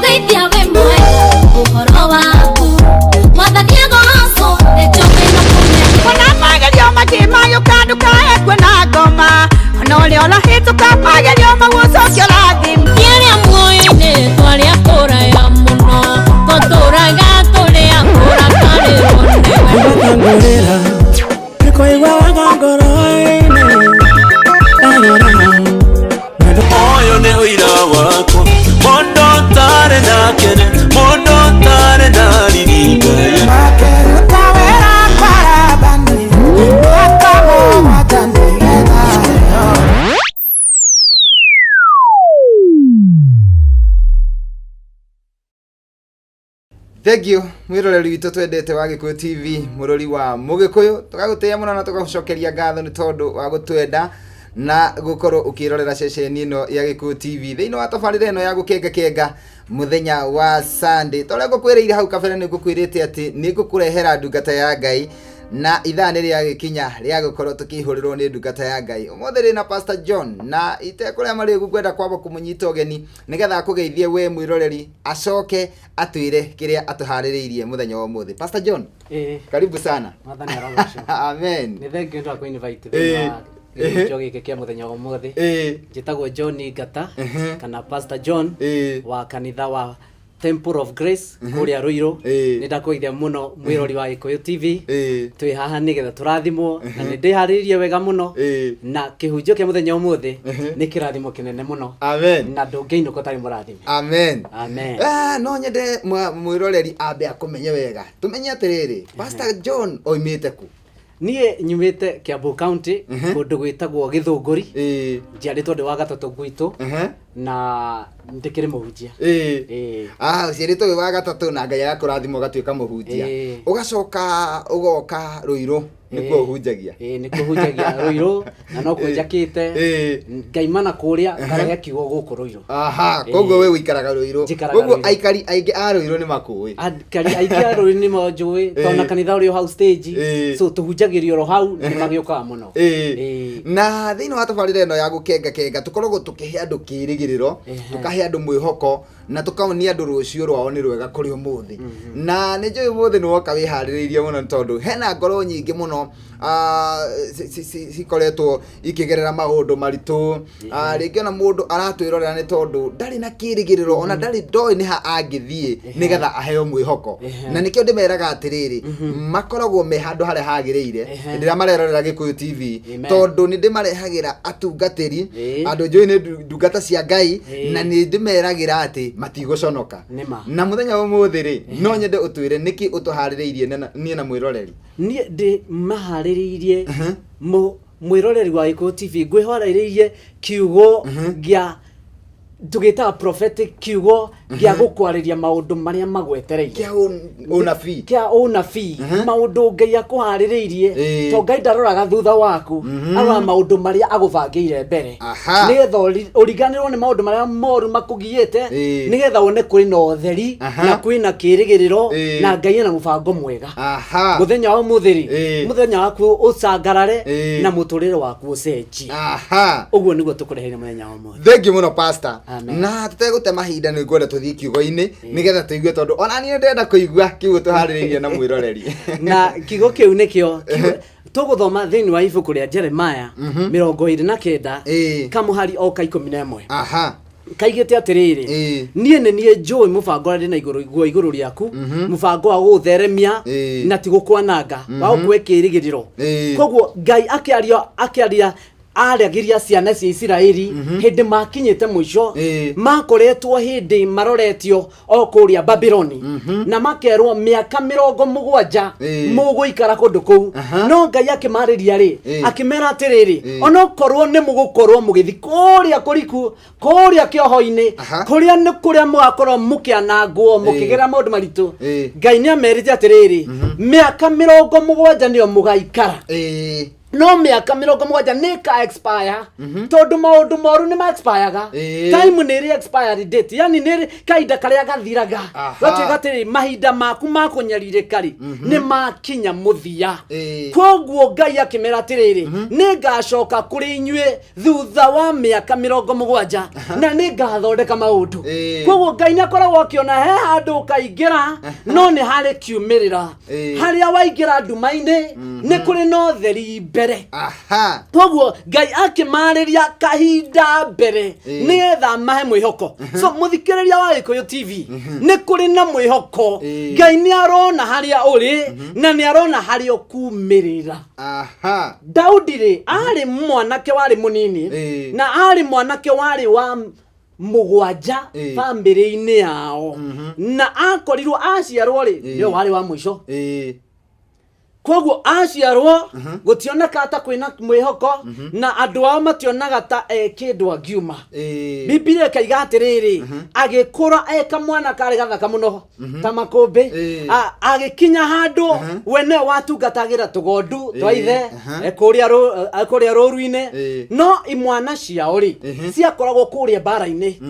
Tugeithia we mwe uhoro waku Mwathania goco echoke na kumenya Ona magerio matima yukanduka ekwe na ngoma Ona ũrĩa ũrahĩtũka magerio magũcokio rathimo Kĩrĩa muoyo-inĩ twarĩa kũraya mũno Tũtũraga tũrĩa kũrakarĩrwo Ngorera Nĩkũigua wega ngoro-inĩ Ũyũ nĩ ũira wakwa Mũndũ ũtarĩ na kene Mũndũ ũtarĩ na riri Ngai Makĩruta wĩra kwarabani Makamũgwata nĩgetha Thank you mwiroreri witũ twendete wa Gĩkũyũ TV mũrori wa Mũgĩkũyũ tũgagũteithia mũno na tũgacokeria ngatho nĩ tondũ wa gũtwenda na gũkorwo ukirorera ceceni ino ya Gĩkũyũ TV thĩinĩ wa tabarĩra ino ya gũkenga muthenya wa Sunday tore ngũkwĩrĩire hau kabere nĩ ngũkwĩrĩte atĩ nĩ ngũkũrehera ndungata ya Ngai na ithaa nĩ rĩagĩkinya rĩa gũkorwo tukĩhũrĩrwo nĩ ndungata ya Ngai ũmũthĩ rĩ na Pastor John na itekũrĩa marĩ gũkwenda kwamba kũmũnyita ũgeni nĩgetha akũgeithie we mwĩroreri acoke atwĩre kĩrĩa atũharĩrĩirie mũthenya wa ũmũthĩ Pastor John karibu sana Mwathani arogoco amen nĩ thengi nĩ twa invite gĩkĩjo gĩkĩ kĩa mũthenya wa ũmũthĩ njĩtagwo John Ngata kana Pastor John wa kanitha wa Temple of Grace kũrĩa Ruiru nĩ ndakũgeithia mũno mwĩrori wa Gĩkũyũ TV twĩ haha nĩgetha tũrathimwo na nĩ ndĩharĩirie wega mũno na kĩhunjio kĩa mũthenya ũmũthĩ nĩ kĩrathimo kĩnene mũno amen na ndũngĩinũka ũtarĩ mũrathime amen amen no nyende mwĩroreri ambe akũmenye wega tũmenye atĩrĩrĩ Pastor John oimĩte ku niĩ nyumĩte Kiambu County kũndũ gwĩtagwo Gĩthũngũri njiarĩtwo ndĩ wa gatatũ gwitũ na ndĩkĩrĩ mũhunjia ũciarĩtwo wĩ wa gatatũ na Ngai agakũrathima ũgatuĩka mũhunjia ũgacoka ũgoka Ruiru nĩkuo ũhunjagia nĩkuo hunjagia Ruiru na no kũnjakĩte ngaimana kũrĩa ngarehe kiugo gũkũ Ruiru koguo we ũikaraga Ruiru koguo aikari aingĩ a Ruiru nĩ makũĩ aikari aingĩ a Ruiru nĩ manjũĩ tondũ kanitha ũrĩ hau stage so tũhunjagĩrio ro hau nĩ magĩũkaga mũno na thĩinĩ wa tabarĩra ĩno ya gũkenga tũkoragwo tũkĩhe andũ kĩĩrĩgĩrĩro tũkahe andũ mwĩhoko na tukaonia andũ rũciũ rwao nĩ rwega kũrĩ ũmũthĩ na nĩ njũĩ ũmũthĩ nĩ woka wĩharĩrĩirie mũno tondũ hena ngoro nyingĩ mũno cikoretwo ikĩgerera maũndũ maritũ rĩngĩ ona mũndũ aratwĩrorera nĩ tondũ ndarĩ na kĩĩrĩgĩrĩro ona ndarĩ ndoĩ nĩ ha angĩthiĩ nĩgetha aheo mwĩhoko na nĩkĩo ndĩmeraga atĩrĩrĩ makoragwo me handũ harĩa hagĩrĩire rĩrĩa marerorera Gĩkũyũ TV tondũ nĩ ndĩmarehagĩra atungatĩri andũ njũĩ nĩ ndungata cia Ngai na nĩ ndĩmeragĩra atĩ matigũconoka na mũthenya wa ũmũthĩ rĩ no nyende ũtwĩre nĩkĩ ũtũharĩrĩirie niĩ na mwĩroreri niĩ ndĩ maharĩrĩirie mwĩroreri wa Gĩkũyũ TV ngwĩharĩrĩirie kiugo gĩa tugĩta prophetic kiugo gĩa gũkwarĩria maũndũ marĩa magwetereire kĩa ũnabii maũndũ Ngai akũharĩrĩirie to Ngai ndaroraga thutha waku arora maũndũ marĩa agũbangĩire mbere nĩgetha ũriganĩrwo nĩ maũndũ marĩa moru makũgiĩte nĩgetha wone kũrĩ na ũtheri na kũrĩ na kĩĩrĩgĩrĩro na Ngai ena mũbango mwega mũthenya wa ũmũthĩ mũthenya waku ũcangarare na mũtũrĩre waku ũcenjie ũguo nĩguo tũkũreheire mũthenya wa ũmũthĩ thank you mũno Pastor na tutegũte mahinda nĩ ngwenda tũthiĩ kiugo-inĩ nĩgetha tũigue tondũ ona niĩ ndenda kũigua kiugo tũharĩrĩirie na mwĩroreri na kiugo kĩu nĩkĩo tũgũthoma thĩinĩ wa ibuku rĩa Jeremiah 29 kamũhari o ka 11 kaigĩte atĩrĩrĩ niĩ nĩ niĩ njũĩ mũbango ũrĩa ndĩ na igũrũ rĩaku mũbango wa gũgũtheremia na ti gũkwananga wa gũkũhe kĩĩrĩgĩrĩro koguo Ngai akĩaria aragĩria ciana cia Isiraeli hĩndĩ makinyĩte mũico makoretwo hĩndĩ maroretio o kũrĩa Babyloni na makerwo mĩaka 70 mũgũikara kũndũ kũu no Ngai akĩmarĩria rĩ akĩmera atĩrĩrĩ onokorwo nĩ mũgũkorwo mũgĩthi kũrĩa kũriku kũrĩa kĩoho-inĩ kũrĩa nĩ kũrĩa mũgakorwo mũkĩanangwo mũkĩgera maũndũ maritũ Ngai nĩ amerite atĩrĩrĩ mĩaka 70 nĩyo mũgaikara no mĩaka 70 nika expire tondu maundu moru ni ma expire ga time ni expiry date yani ni kaida karia gathiraga gatuika atiri mahinda maku ma kunyaririkari ni makinya muthia koguo Ngai akimera atiriri ni ngacoka kuri inyue thutha wa mĩaka 70 na ni ngathondeka maundu koguo Ngai nakoragwo akiona he handu kaingira no ni hari kiumirira haria waingira nduma-ini ni kuri no theri mbere koguo Ngai akimariria kahinda mbere ni etha mahe mwihoko so muthikiriria wa Gikuyu TV ni kuri na mwihoko Ngai ni arona haria uri na ni arona haria ukumirira Daudi ri ari mwanake wari munini na ari mwanake wari wa mugwanja family-ini yao na akorirwo aciarwo ri ni wari wa mwisho koguo aciarwo gutioneka ta kwina mwihoko na andu ao mationaga ta kindu angiuma Biblia kaiga atiriri agikura eka mwana kari gathaka muno ta makumbi agikinya handu wene watungatagira tugondu twa ithe kuria roru-ine no imwana ciao ri ciakoragwo kuria bara-ini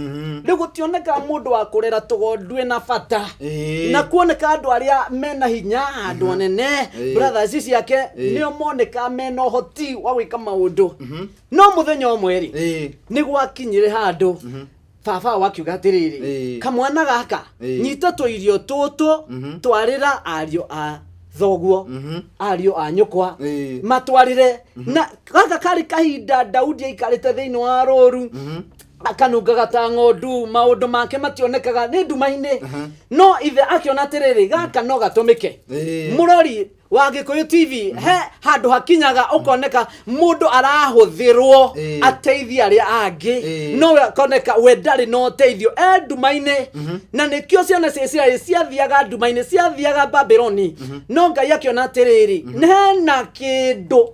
riu gutioneka mundu wa kurera tugondu ena bata na kuoneka andu aria mena hinya andu anene brothers sisi yake nio moneka meno hoti wa gwika maundu no muthenya omweri ni gwakinyire handu baba wakiuga atiriri kamwana gaka nyita tuirio tutu twarira ario a thoguo ario a nyukwa matwarire na gaka kari kahinda Daudi aikarite thiini wa roru akanungaga ta ng'ondu maundu make mationekaga ni nduma-ini no ithe akiona atiriri gaka no gatumike murori wa Gikuyu TV he handu hakinyaga ukoneka mundu arahuthirwo ateithia aria angi no koneka we ndari no teithio nduma-ini na nikio ciana cia ciathiaga nduma-ini ciathiaga Babyloni no Ngai akiona atiriri hena kindu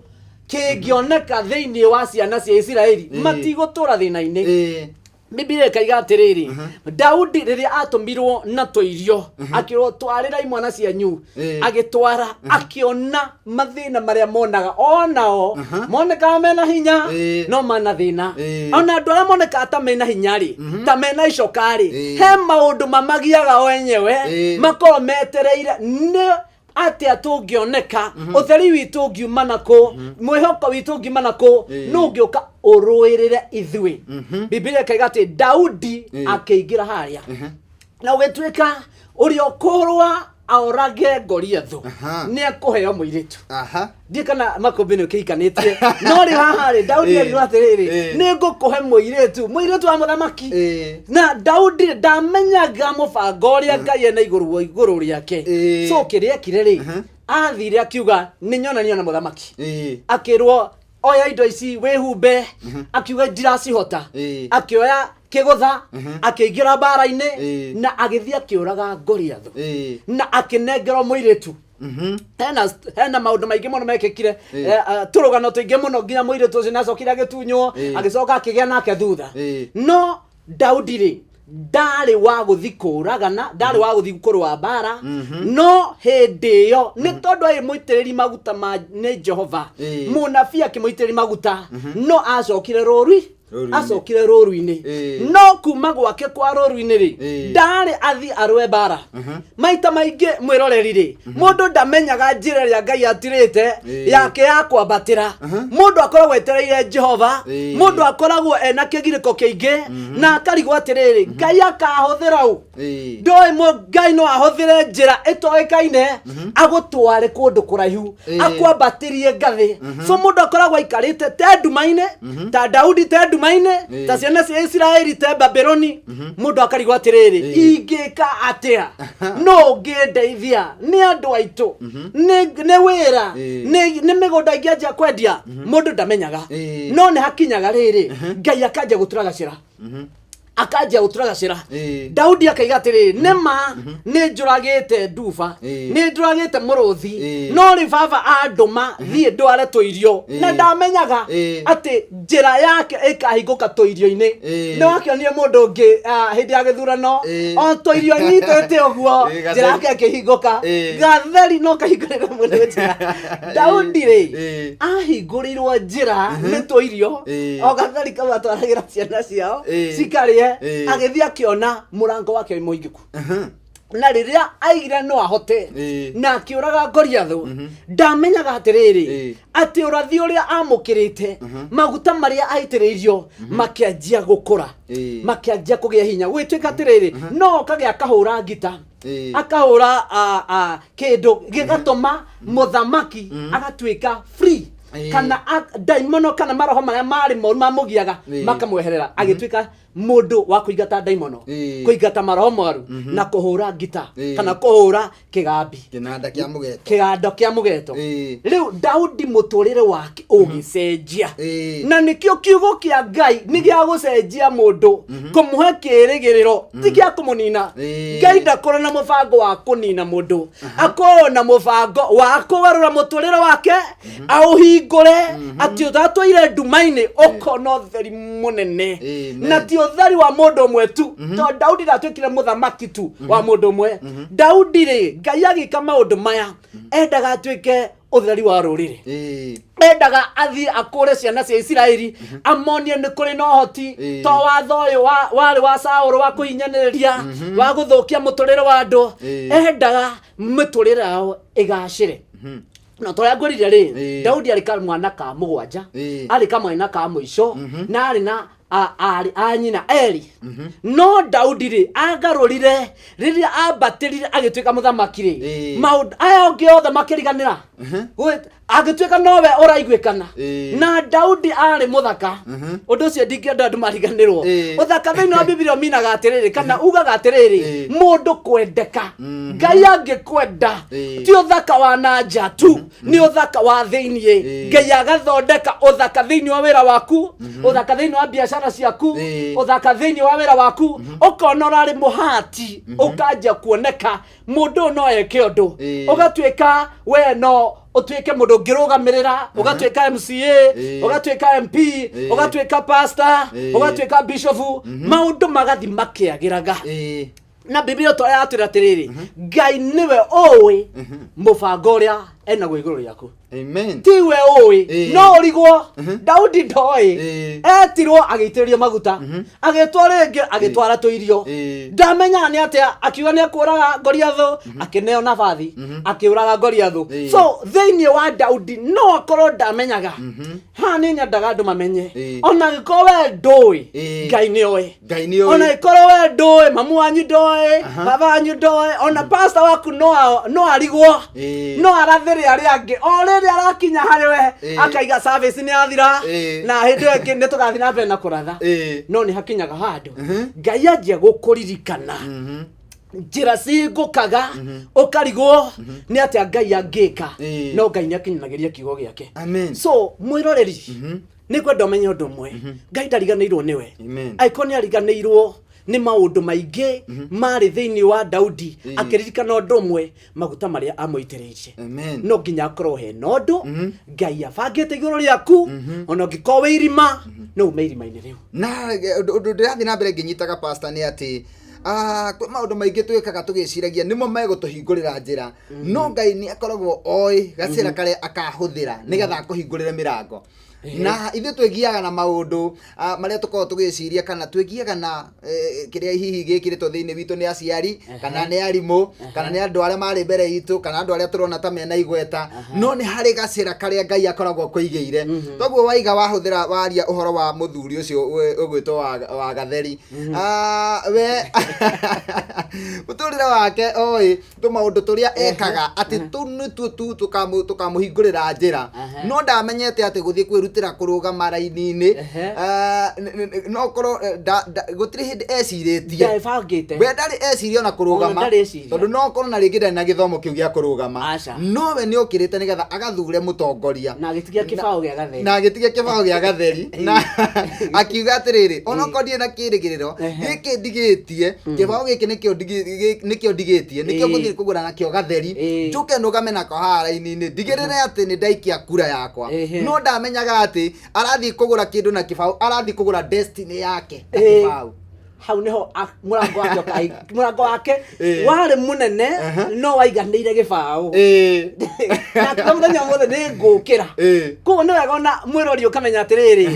kingioneka thiini wa ciana cia Israeli matigotura thina-ini Biblia kaiga atiriri Daudi riria atumirwo na toirio akirwo twarira imwana cianyu agitwara akiona mathina maria monaga onao moneka mena hinya no mana thina ona andu aria moneka ta mena hinya ri ta mena icokari he maundu mamagiaga wenyewe makoro metereire ne atia tungioneka utheri witu ngiumana ku mwihoko witu ngiumana ku nungiuka uruirire ithui Biblia kaiga ati Daudi akeingira haria na ugituika uri okurwa aorage Goliathu ni akuheo muiritu ndi kana makombini ukikanitie no ri haha ri Daudi ari atiriri ni ngukuhe muiritu wa muthamaki na Daudi ndamenyaga mubango uria Ngai ena iguru riake so kiria kireri athire akiuga ni nyonanio na muthamaki akirwo oya indo ici wihumbe akiuga ndiracihota akioya kigutha akiingira bara-ini na agithia akiuraga Goliathu na akinengerwo muiritu hena maundu maingi muno mekikire turugano tuingi muno nginya muiritu ucio nacokire agitunywo agicoka akigia nake thutha no Daudi ri ndari wa guthi kuragana ndari wa guthi kurwa bara no hindi yo ni tondu ai muitiriri maguta ma ni Jehova munabii akimuitiriri maguta no acokire roru-ini no kuma gwake kwa roru-ini ri ndari athi arwe bara maita maingi mwiroreri ri mundu ndamenyaga njira ria Ngai atirite yake ya kwambatira mundu akoragwo etereire Jehova mundu akoragwo ena kigiriko kiingi na akarigwo atiriri Ngai akahuthira u ndoi Ngai no ahuthire njira itoikaine agutware kundu kuraihu akwambatirie ngathi so mundu akoragwo aikarite te nduma-ini ta Daudi te nduma-ini ta ciana cia Israeli te Babyloni mundu akarigwo atiriri ingika atia no ngindeithia ni andu aitu ni wira ni migunda ingi anja kwendia mundu ndamenyaga no ni hakinyaga riri Ngai akanja gutura gacira akajia uturagacira Daudi akaiga atiri nema ni njuragite nduba ni njuragite muruthi no ri baba anduma thie ndware tuirio na ndamenyaga ati njira yake ikahinguka tuirio-ini no akionie mundu ngi hindi ya githurano o tuirio nyitete uguo njira yake ikihinguka gatheri no kahingurira mundu njira Daudi ri ahingurirwo njira ni tuirio o gatheri kau atwaragira ciana ciao cikarie agithia akiona murango wake muingiku na riria aigire no ahote na akiuraga Goliathu ndamenyaga atiriri ati urathi uria amukirite maguta maria aitiririo makianjia gukura makianjia kugia hinya gwituika atiriri no kagia kahura ngita akahura kindu gigatuma muthamaki agatuika free kana daimono kana maroho maria mari moru mamugiaga makamweherera agituika mundu wa kuigata daimono kuigata maroho moru na kuhura ngita kana kuhura kigambi kigando kia mugeto riu Daudi muturire wake ugicenjia na nikio kiugo kia Ngai ni gia gucenjia mundu kumuhe kirigiriro ti gia kumunina Ngai ndakora na mubango wa kunina mundu akora na mubango wa kugarura muturire wake auhingure ati utatwire ndumaini ukono theri munene na ti uthari wa mundu mwe tu to Daudi ndatwikire muthamaki tu wa mundu mwe Daudi ri Ngai agika maundu maya endaga atwike uthari wa ruriri endaga athi akure ciana cia Isiraeli amonie ni kuri no hoti to watho uyu wari wa Saũlũ wa kuhinyaniria wa guthukia muturire wa andu endaga muturire ao igacire no toria ngorire ri Daudi ari ka mwana ka mugwanja ari ka mwana ka muico na ari na ari anyina Eli no Daudi ri agarurire riria ambatirire agituika muthamaki ri maundu aya onge othe makiriganira agituika nowe uraiguikana na Daudi ari muthaka undu ucio ndingienda andu mariganirwo uthaka thiini wa Biblia minaga atiriri kana ugaga atiriri mundu kwendeka Ngai angikwenda ti uthaka wa nanja tu ni uthaka wa thiini Ngai agathondeka uthaka thiini wa wira waku uthaka thiini wa biashara ciaku uthaka thiini wa wira waku ukona urari muhati ukanja kuoneka mundu no eke undu ugatuika we no utuike mundu ngirugamirira ugatuika MCA ugatuika MP ugatuika pastor ugatuika bishop maundu magathi makiagiraga na Biblia toya atiratiriri Ngai niwe owe mubango uria ena gwiguru yaku amen tiwe owe no urigwo Daudi ndoi etirwo agiitiririo maguta agitwara ringi agitwara tuirio ndamenya ni atia akiuga ni akuraga Goliathu akineo nabathi akiuraga Goliathu so thiini wa Daudi no akorwo ndamenyaga ha ni nyandaga andu mamenye ona giko we ndoi Ngai ni owe ona giko we ndoi mamu wanyu ndoi baba wanyu ndoi ona pastor waku no arigwo no arathiri ari angi ore arakinya hariwe akaiga service ni athira na hindi ĩngĩ nĩ tũgathi na mbere na kũratha no nĩ hakinyaga handũ Ngai anjia gũkũririkana njĩra cingũkaga ũkarigwo nĩ atĩa Ngai angĩka no Ngai nĩakinyanagĩria kiugo gĩake so mwĩroreri nĩ kwenda ũmenye ũndũ ũmwe Ngai ndariganĩirwo nĩwe angĩkorwo nĩ ariganĩirwo ni maundu maingi mari thiini wa Daudi akiririkana undu umwe maguta maria amuitiririe no nginya akorwo he nondu Ngai abangite iguru riaku ona ngikowe irima no umeirima-ini riu na undu ndirathi na mbere nginyitaga pastor ni ati kwa maundu maingi twikaga tugiciragia nimo megutuhingurira njira no Ngai ni akoragwo oi gacira kare akahuthira nigetha akuhingurire mirango na ithe twegiaga na maundu maria tukorwo tugiciria kana twegiaga na kiria hihi gikiritwo thiini witu ni aciari kana ni arimu kana ni andu aria mari mbere itu kana andu aria turona ta mena igweta no ni hari gacira karia Ngai akoragwo kuigiire toguo waiga wahuthira waria uhoro wa muthuri ucio ugwitwo wa Gatheri we muturire wake oi tu maundu turia ekaga ati tu tukamuhingurira njira no ndamenyete ati guthie kwirutira kuruga maraini-ini no korwo gutiri hindi eciritie we ndari eciria ona kurugama tondu no korwo na ringi ndari na githomo kiu gia kurugama no we ni ukirite nigetha agathure mutongoria na gitigia kibao gia gatheri na akiuga atiriri ona kodie na kirigiriro giki ndigitie kibao giki nikio ndigitie nikio nguthiri kugura na kio gatheri njuke ndugame nako hara-ini ndigirire ati ni ndaikia kura yakwa no ndamenyaga ati arathi kugura kindu na kibao arathi kugura destiny yake kibao hau niho murango wake wari munene no waiganire gibao na kamuthenya mothe ni ngukira ko no wegona mwirori ukamenya atiriri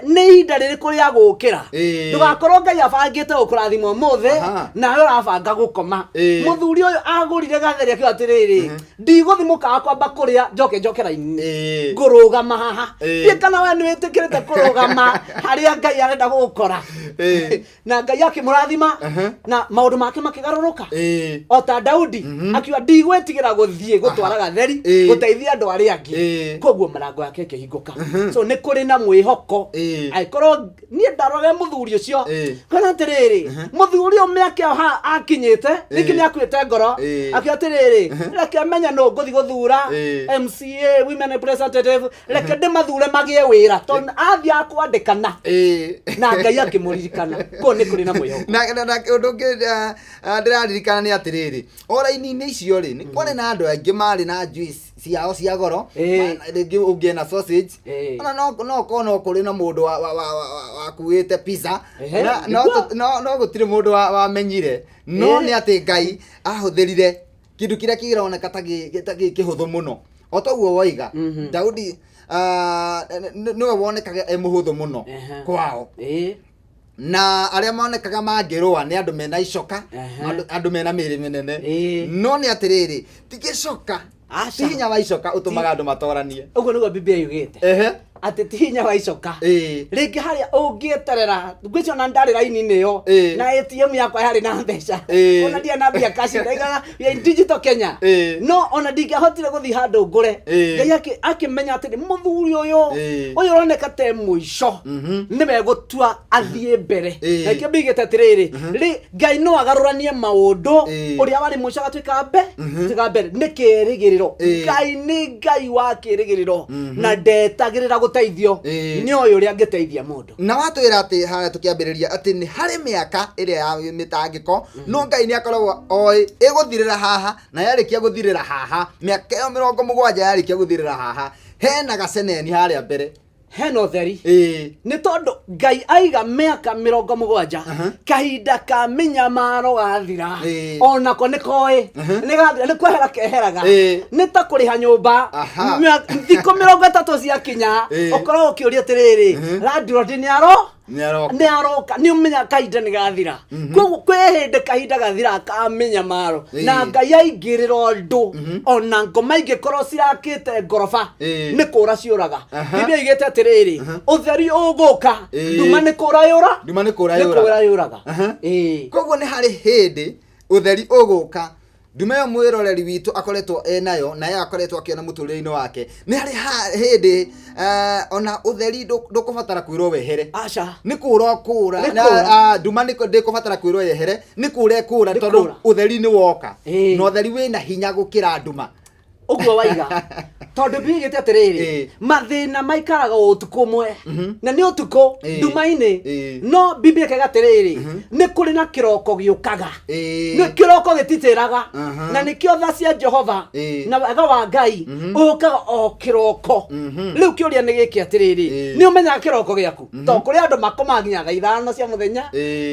ni ihinda ririku ria gukira ndugakorwo Ngai abangite ukurathimwo mothe nawe urabanga gukoma muthuri uyu agurire gatheri akiwa atiriri ndiguthimuka kwamba kuria njokera-ini ngurugama haha kana we ni witikirite kurugama haria Ngai arenda gukora na Ngai akimurathima na maundu make makigaruruka ota Daudi akiwa ndigwetigira guthie gutwara gatheri guteithia andu aria angi koguo marango yake kihinguka so ni kuri na mwihoko aikorwo ni ndaroge muthuri ucio kana atiriri muthuri umiake akinyite niki ni akuite ngoro akiwa atiriri reke menya no nguthi guthura MCA women representative reke ndimathure magie wira ton athia akwandikana na Ngai akimuririkana ko ni kuri na mwihoko na undu ngi ndiraririkana ni atiriri ora-ini icio ri ni kwari na andu aingi mari na juice ciao cia goro ringi ungi na sausage ona no kono kuri na mundu wa kuite pizza no gutire mundu wa menyire no ni ati Ngai ahuthirire kindu kiria kironeka ta kihuthu muno otoguo waiga Daudi niwe wonekaga muhuthu muno kwao na aria monekaga mangirua ni andu mena icoka andu mena miri minene no ni atiriri tigicoka tihinya wa icoka utumaga andu matoranie uguo niguo Biblia yugite ati tihinya wa icoka ringi haria ungieterera ngwicio na ndari raini-ini yo na ATM yakwa yari na mbeca ona ndia na bia cash ndaigaga ya digital Kenya no ona ndingehotire guthi handu ngure Ngai akimenya ati muthuri uyu uroneka te muico niwe gutua athie mbere na kibigite atiriri Ngai no agaruranie maundu uria wari muico gatwika mbere ni kirigiriro Ngai ni Ngai wa kirigiriro na ndetagirira guteithio ni uyu uria angeteithia mundu na watwira ati haria tukiambiriria ati ni hari miaka iria ya mitangiko no Ngai ni akoragwo oi iguthirira haha na yarikia guthirira haha miaka yo 70 yarikia guthirira haha hena gaceneni haria mbere heno theri ni tondu Ngai aiga miaka 70 kahinda ka minyamaro gathira ona ko nikoi ni kwehera keheraga ni ta kuriha nyumba thiko 30 cia kinya okorwo ukiuria atiriri landlord ni aroka ni umenya kahinda ni gathira koguo kwehinde kahinda gathira ka minyamaro na Ngai aingirira ndu ona ngoma ingikorwo cirakite ngoroba ni kura ciuraga Biblia igete atiriri utheri uguka nduma ni kura yuraga koguo ni hari hindi utheri uguka ndume yo mwiroreri witu akoretwo enayo na ya akoretwo akiona muturire-ini wake ni hari hindi ona utheri ndukubatara kwirwo wehere ni kura nduma ndikubatara kwirwo wehere ni kura tondu utheri ni woka no utheri wina hinya gukira nduma uguo waiga tondu bigite atiriri mathina maikaraga utuku mwe na ni utuku nduma-ini no Biblia ikaga atiriri ni kuri na kiroko giukaga ni kiroko gititiraga na nikio tha cia Jehova na wega wa Ngai ukaga o kiroko riu kiuria ni giki atiriri ni umenya kiroko giaku to kuri andu makomaginyaga 5 cia muthenya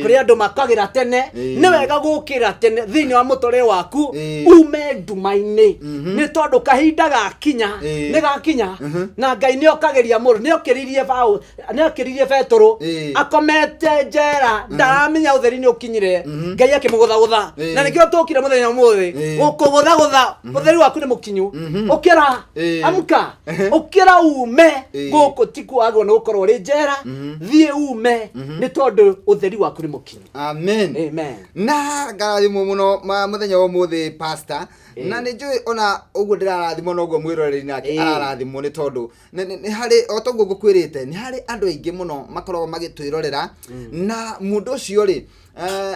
kuri andu makagira tene ni wega gukira tene thiini wa muturire waku ume nduma-ini ni tondu kahinda gakinya ni gakinya na Ngai ni okageria mundu ni okiririe Petro akomete njera ndaramenya utheri ni ukinyire Ngai akimugutha na nikio tukire muthenya muthi ukugutha utheri waku ni mukinyu ukira amka ukira ume guku tikuagwo ni gukorwo uri njera thie ume ni tondu utheri waku ni mukinyu amen na ngarathimo muno muthenya wa muthi pastor na ni njui ona uguo ndirarathimo no guo mwiroreri mwiroreri nake ararathimwo ni tondu ni hari otoguo ngukwirite ni hari andu aingi muno makoragwo magitwirorera na mundu ucio ri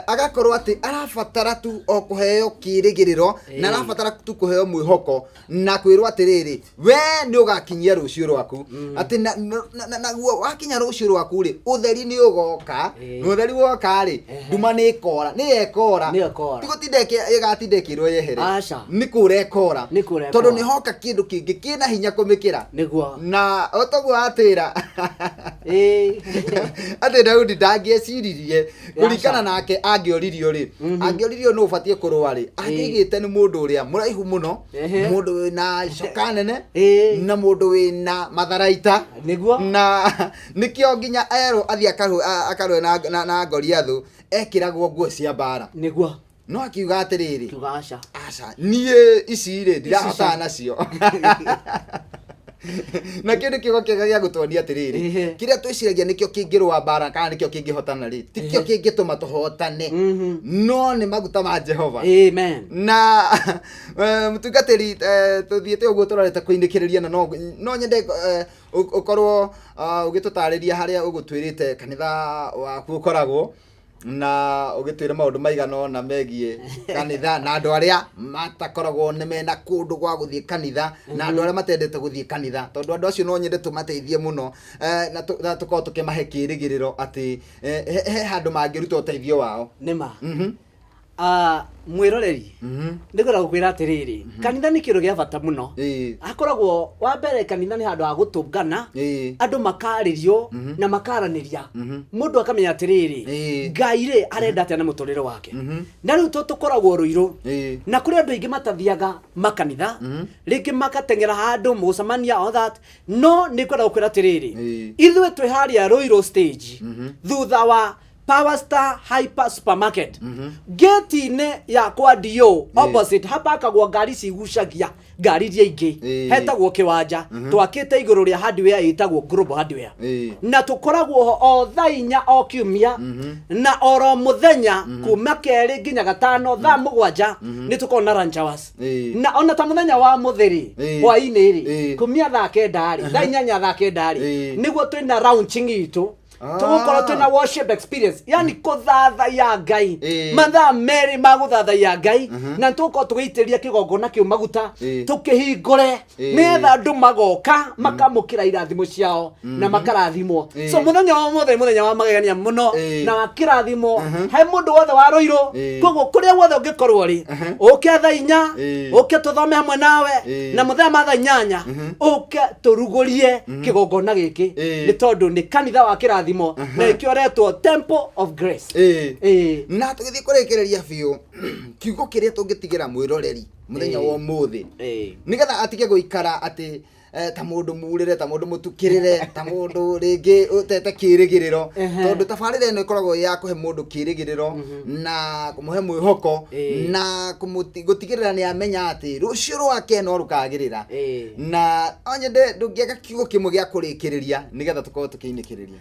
agakorwo ati arabatara tu o kuheo kirigiriro na arabatara tu kuheo mwihoko na kwirwo atiriri we ni ugakinyia rucio rwaku ati naguo wakinya rucio rwaku ri utheri ni ugoka utheri woka ri nduma ni ikora ni ekora tigutindeke igatindekirwo yehere ni kurekora tondu ni hoka kindu kingi kina hinya kumikira na otoguo atira ati Daudi ndangĩeciririe kuringana nake angioririo ri angioririo no ubatie kurwa ri angigite ni mundu uria muraihu muno mundu wina coka nene na mundu wina matharaita na nikio nginya ero athi akarwe na Goliathu ekiragwo nguo cia mbara no akiuga atiriri aca nie ici ri ndirahota nacio na kindu kigo kiega gia gutwonia atiriri kiria twiciragia nikio kingirwa mbara kana nikio kingihotana ri tikio kingituma tuhotane no ni maguta ma Jehova amen na mutungatiri tuthiete uguo turarete kuindikiriria na no nyende ukorwo ugitutariria haria ugutwirite kanitha waku ukoragwo na ugitwira maundu maigano na megie kanitha na andu aria matakoragwo ni mena kundu gwa guthie kanitha na andu aria matendete guthie kanitha tondu andu acio no nyende tumateithie muno na tukorwo tukimahe kirigiriro ati he handu mangiruta uteithio wao nima mwiroreri ndikora gukwira atiriri kanitha ni kindu gia bata muno akoragwo wa mbere kanitha ni handu ha gutungana andu makaririo na makaraniria mundu akamenya atiriri Ngai ri arenda atia na muturire wake na riu tukoragwo ruiru na kuri andu ingi matathiaga makanitha ringi makatengera handu mucamania all that no nikora gukwira atiriri ithwe twi haria ruiru stage thutha wa Power Star Hyper Supermarket gate-ine ya kwa Dio opposite hapa akagwo ngari cigucagia ngari iria ingi hetagwo kiwanja twakite iguru ria hardware itagwo Global Hardware na tukoragwo o thainya o kiumia na oro muthenya kuma keri nginya gatano thaa mugwanja ni tukona lunch hours na ona ta muthenya wa mutheri hwaini ri kumia thaa kendari thainya thaa kendari niguo twina launching itu tugukorwo twina worship experience yani kuthatha ya Ngai mathaa meri maguthatha ya Ngai na tugukorwo tugiitiria kigongona kiu maguta tukihingure netha andu magoka makamukira irathimo ciao na makarathimwo so muthenya wa muthenya wa magegania muno na wakirathimo he mundu wothe wa ruiru koguo kuria wothe ungikorwo ri uke thaa inya uke tuthome hamwe nawe na muthenya ma thaa inyanya uke turugurie kigongona giki ni tondu ni kanitha wa kirathimo na ikioretwo Temple of Grace na tugithi kurekereria biu kiugo kiria tungitigira mwiroreri muthenya wa muthi nigetha atige guikara ati ta mundu murire ta mundu mutukirire ta mundu ringi utete kirigiriro tondu tabarire ino ikoragwo ya kuhe mundu kirigiriro na kumuhe mwihoko na gutigirira ni amenya ati rucio rwake no rukagirira na onyende ndungiaga kiugo kimwe gia kurikiriria nigetha tukorwo tukiinikiriria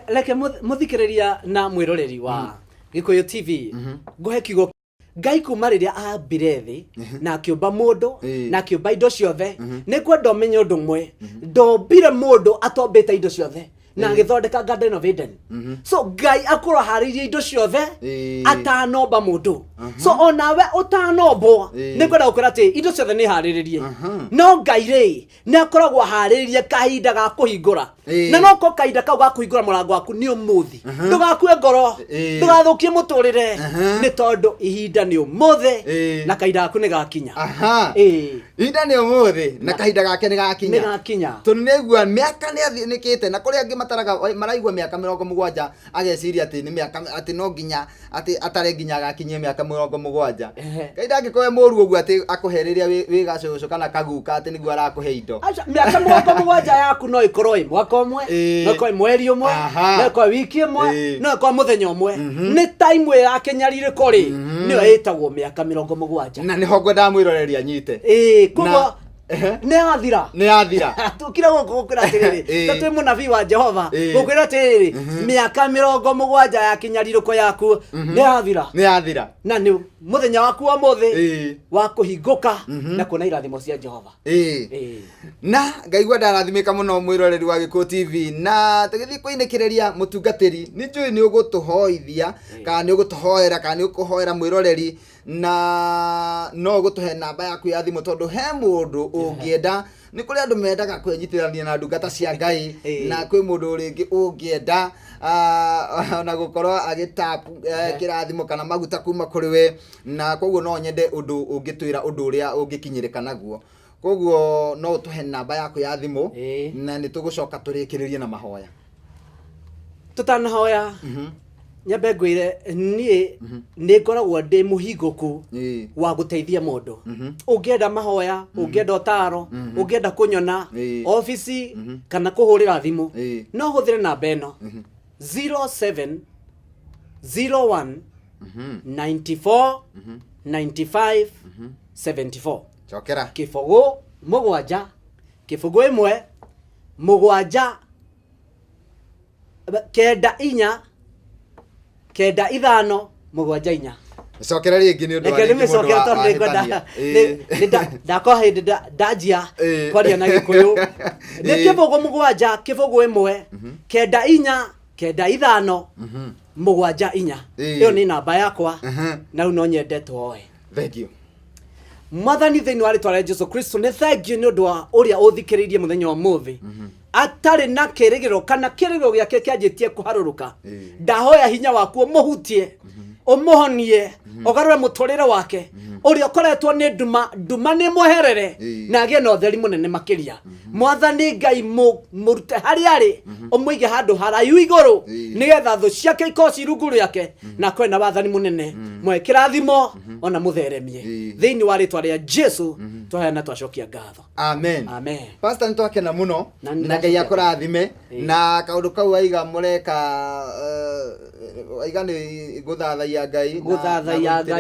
leke muthikiriria na mwiroreri wa Gikuyu TV nguhe kiugo Ngai kuma riria ambire thi na akiumba mundu na akiumba indo ciothe ni kwenda umenye undu mwe ndombire mundu atombite indo ciothe na agithondeka Garden of Eden so Ngai akorwo haririe indo ciothe atanomba mundu so onawe utanombwo ni kwenda gukwira ati indo ciothe ni hariririe no Ngai ri ni akoragwo hariririe kahinda ga kuhingura na no ko kahinda kau ga kuhingura murango waku ni umuthi ndugakue ngoro ndugathukie muturire ni tondu ihinda ni umuthi na kahinda gaku ni gakinya ihinda ni umuthi na kahinda gake ni gakinya tunegua miaka ni athinikite na kuri angi mataraga maraigua miaka 70 ageciria ati ni miaka ati no nginya ati atare nginya gakinyie miaka 70 kahinda angikoe muru uguo ati akuheriria wi gacucu kana kaguka ati niguo arakuhe indo acha miaka 70 yaku no ikorwo mwaka umwe no kwa mweri umwe no kwa wiki umwe no kwa muthenya umwe ni time ya kenyarire kori niyo etagwo miaka 70 na ni hongo ndamwiroreria nyite kugo nĩ yathira tukire gũkũra atĩrĩrĩ ta twĩ mũnabii wa Jehova gũkwĩra atĩrĩrĩ mĩaka 70 yakinya rirũko yaku nĩ yathira na nĩ mũthenya waku wa mũthĩ wa kũhingũka na kuona irathimo cia Jehova na ngaigua ndarathimĩka mũno mwĩroreri wa Gĩkũyũ TV na tũgĩthiĩ kũinĩkĩrĩria mũtungatĩri nĩ njũĩ nĩ ũgũtũhoithia kana nĩ ũgũtũhoera kana nĩ ũkũhoera mwĩroreri na no gũtũhe namba yaku ya thimũ tondũ he mũndũ ũngĩenda nĩ kũrĩ andũ mendaga kwĩnyitithania na ndungata cia Ngai na kwĩ mũndũ rĩngĩ ũngĩenda na gũkorwo agĩtapu kĩrathimo kana maguta kuma kũrĩ we na koguo no nyende ũndũ ũngĩtwĩra ũndũ ũrĩa ũngĩkinyĩrĩka naguo koguo no ũtũhe namba yaku ya thimũ na nĩ tũgũcoka tũrĩkĩrĩrie na mahoya tũtanahoya nyambe ngwĩre niĩ nĩ ngoragwo ndĩ mũhingũku wa gũteithia mũndũ ũngĩenda mahoya ũngĩenda ũtaaro ũngĩenda kũnyona ofici kana kũhũrĩra thimũ no hũthĩre namba ĩno 07 01 94 95 74 chokera kĩbũgũ 7 kĩbũgũ 1 7 kenda 4 kenda 5 7 4 cokera rĩngĩ nĩ ũndũ wa rĩngĩ mũndũ ndakwa hĩndĩ ndanjia kwaria na Gĩkũyũ nĩ kĩbũgũ 7 kĩbũgũ 1 kenda 4 kenda 5 7 4 ĩyo nĩ namba yakwa na no nyende twoe thank you Mwathani thĩinĩ wa rĩtwa rĩa Jesũ Kristo nĩ thank you nĩ ũndũ wa ũrĩa ũthikĩrĩirie mũthenya wa mũthĩ atarĩ na kĩrĩgĩro kana kĩrĩgĩro gĩake kĩanjĩtie kũharũrũka ndahoya hinya waku ũmũhutie ũmũhonie ũgarũre mũtũrĩre wake ũrĩa ũkoretwo nĩ nduma nĩ mweherere na agĩe na ũtheri mũnene makĩria Mwathani Ngai mũrute harĩa arĩ ũmũige handũ haraihu igũrũ nĩgetha thũ ciake ikorwo ci rungu rwake na kwena wathani mũnene mwe kĩrathimo ona mũtheremie thĩinĩ wa rĩtwa rĩa Jesũ twaheana twacokia ngatho amen amen pastor nĩ twakena mũno na Ngai akũrathime na kaũndũ kau aiga mũreka aiga nĩ gũthathaia Ngai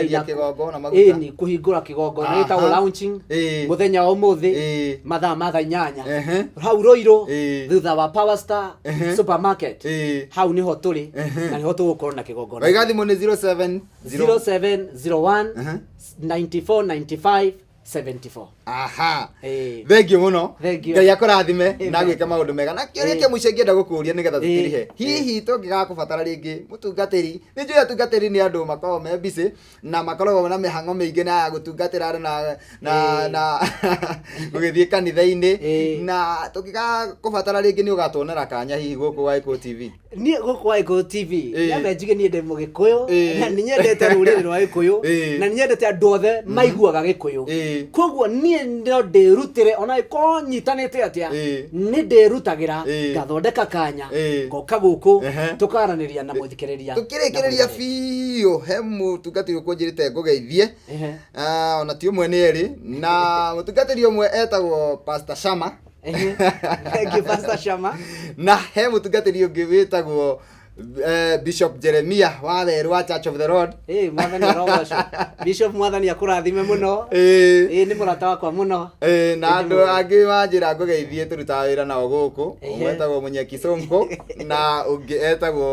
na kĩgongo na maguta ni kũhingũra kĩgongo na gĩtagwo launching mũthenya wa ũmũthĩ mathaa ma 8 hau Roiro thutha wa Power Star supermarket hau niho tũrĩ na niho tũgũkorwo na kĩgongo na aiga thimũ nĩ 0701 94 95 74 aha thank you mũno Ngai akũrathime na gwĩka maũndũ mega na kĩũria kĩa mũico ngĩenda gũkũria nĩgetha tũtirihe hihi tũngĩgakũbatara rĩngĩ mũtungatĩri nĩ njũĩ atungatĩri nĩ andũ makoragwo me busy na makoragwo na mĩhang'o mĩingĩ na gũtungatĩra andũ na gũgĩthiĩ kanitha-inĩ na tũngĩgakũbatara rĩngĩ nĩ ũgatuonera kanya hihi gũkũ wa Gĩkũyũ TV niĩ gũkũ wa Gĩkũyũ TV nyambe njuge niĩ ndĩ Mũgĩkũyũ na nĩ nyendete rũrĩrĩ rwa Gĩkũyũ na nĩ nyendete andũ othe maiguaga Gĩkũyũ koguo niĩ no ndĩrutĩre ona ĩkorwo nyitanĩte atĩa nĩ ndĩrutagĩra ngathondeka kanya ngoka gũkũ tũkaranĩria na mũthikĩrĩria tũkĩrĩkĩrĩria biũ he mũtungatĩri ũkũnjĩrĩte ngũgeithie ona ti ũmwe nĩ erĩ na mũtungatĩri ũmwe etagwo Pastor Shama Pastor Shama na he mũtungatĩri ũngĩ wĩtagwo Bishop Jeremiah wa Werũ wa Church of the Lord mwathani arogoco Bishop mwathani akũrathime mũno nĩ mũrata wakwa mũno na andũ angĩ wanjĩra ngũgeithie tũrutaga wĩra nao gũkũ ũmwe etagwo Mũnyeki Sonko na ũngĩ etagwo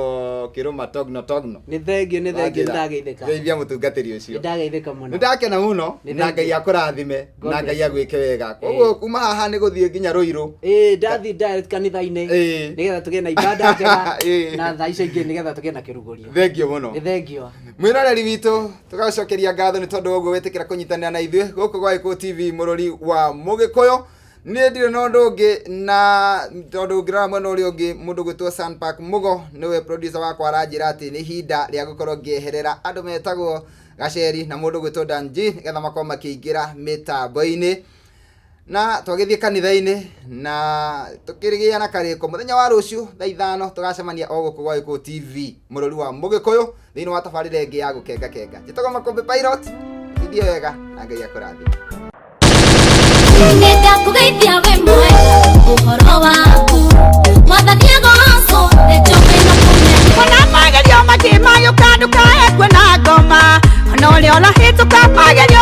Kĩrũma Togno nĩ thengio ndageithĩka geithia mũtungatĩri ũcio ndageithĩka mũno nĩ ndakena mũno na Ngai akũrathime na Ngai agwĩke wega koguo kuma haha nĩ gũthiĩ nginya Rũirũ ndathi direct kanitha-inĩ nĩgetha tũgĩe na ibada njega na icio ingĩ nĩgetha tũgĩe na kĩrugũrio thengio mũno thengio mwĩroreri witũ tũgacokeria ngatho nĩ tondũ ũguo wĩtĩkĩra kũnyitanĩra na ithuĩ gũkũ gwa Gĩkũyũ TV mũrori wa Mũgĩkũyũ niĩ ndirĩ na ũndũ ũngĩ na tondũ ngĩrora mwena ũrĩa ũngĩ mũndũ gwĩtwo Sunpark Mugo nĩwe producer wakwa aranjĩra atĩ nĩ ihinda rĩa gũkorwo ngĩeherera andũ metagwo Gaceri na mũndũ gwĩtwo Danji nĩgetha makorwo makĩingĩra mĩtambo-inĩ na twagĩthiĩ kanitha-inĩ na tũkĩrĩgĩa na karĩko mũthenya wa rũciũ thaa 5 tũgacemania o gũkũ gwa Gĩkũyũ TV mũrori wa Mũgĩkũyũ thĩinĩ wa tabarĩra ĩngĩ ya gũkenga njĩtagwo Makũmbĩ Pilot ithie wega na Ngai akũrathime nĩndakũgeithia we mwe ũhoro waku Mwathani agoco nĩnjũĩ na ona magerio maingĩ mayũka ndũkae kwĩna ngoma ona ũrĩa ũrahĩtũka magerio